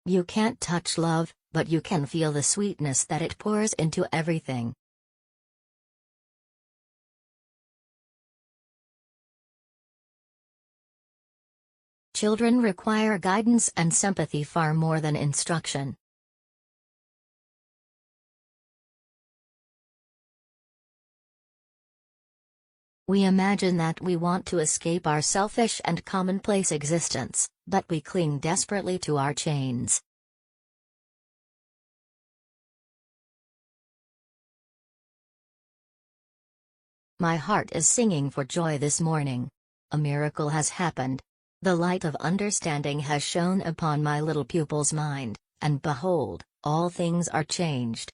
You can't touch love, but you can feel the sweetness that it pours into everything. Children require guidance and sympathy far more than instruction. We imagine that we want to escape our selfish and commonplace existence, but we cling desperately to our chains. My heart is singing for joy this morning. A miracle has happened. The light of understanding has shone upon my little pupil's mind, and behold, all things are changed.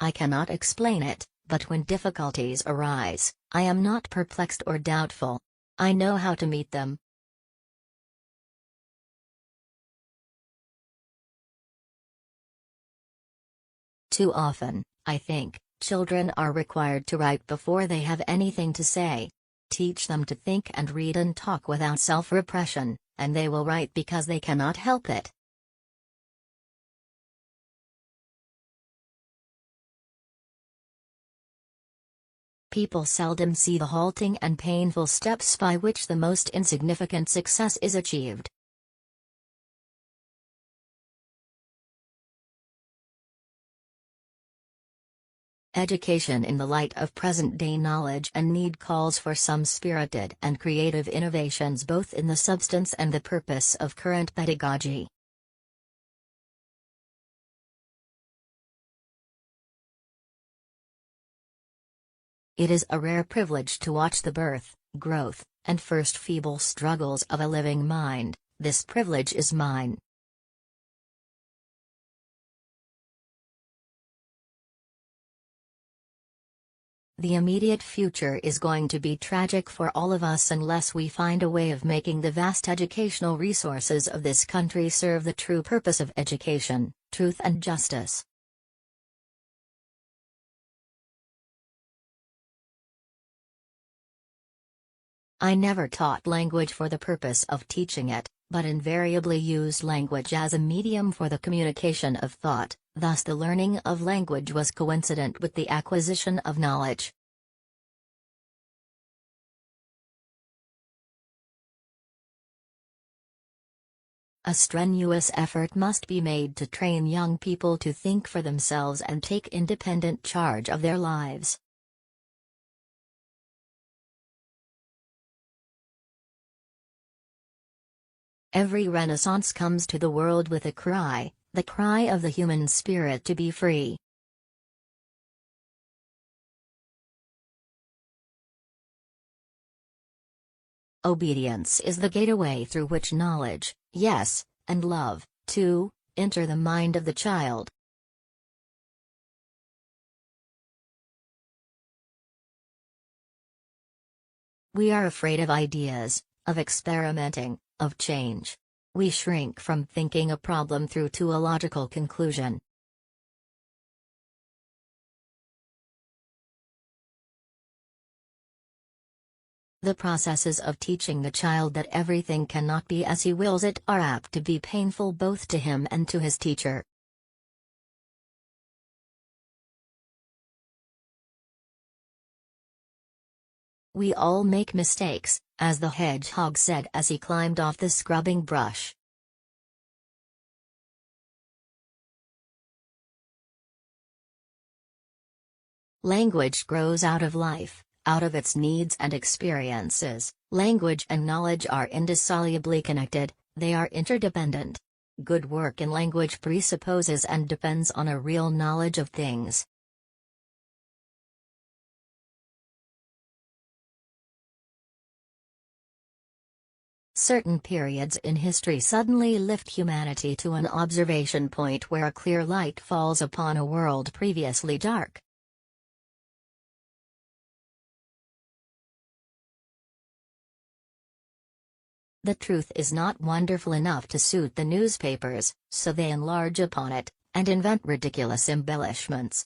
I cannot explain it, but when difficulties arise, I am not perplexed or doubtful. I know how to meet them. Too often, I think, children are required to write before they have anything to say. Teach them to think and read and talk without self-repression, and they will write because they cannot help it. People seldom see the halting and painful steps by which the most insignificant success is achieved. Education in the light of present-day knowledge and need calls for some spirited and creative innovations both in the substance and the purpose of current pedagogy. It is a rare privilege to watch the birth, growth, and first feeble struggles of a living mind. This privilege is mine. The immediate future is going to be tragic for all of us unless we find a way of making the vast educational resources of this country serve the true purpose of education, truth and justice. I never taught language for the purpose of teaching it, but invariably used language as a medium for the communication of thought, thus the learning of language was coincident with the acquisition of knowledge. A strenuous effort must be made to train young people to think for themselves and take independent charge of their lives. Every Renaissance comes to the world with a cry, the cry of the human spirit to be free. Obedience is the gateway through which knowledge, yes, and love, too, enter the mind of the child. We are afraid of ideas, of experimenting, of change. We shrink from thinking a problem through to a logical conclusion. The processes of teaching the child that everything cannot be as he wills it are apt to be painful both to him and to his teacher. We all make mistakes, as the hedgehog said as he climbed off the scrubbing brush. Language grows out of life, out of its needs and experiences. Language and knowledge are indissolubly connected, they are interdependent. Good work in language presupposes and depends on a real knowledge of things. Certain periods in history suddenly lift humanity to an observation point where a clear light falls upon a world previously dark. The truth is not wonderful enough to suit the newspapers, so they enlarge upon it, and invent ridiculous embellishments.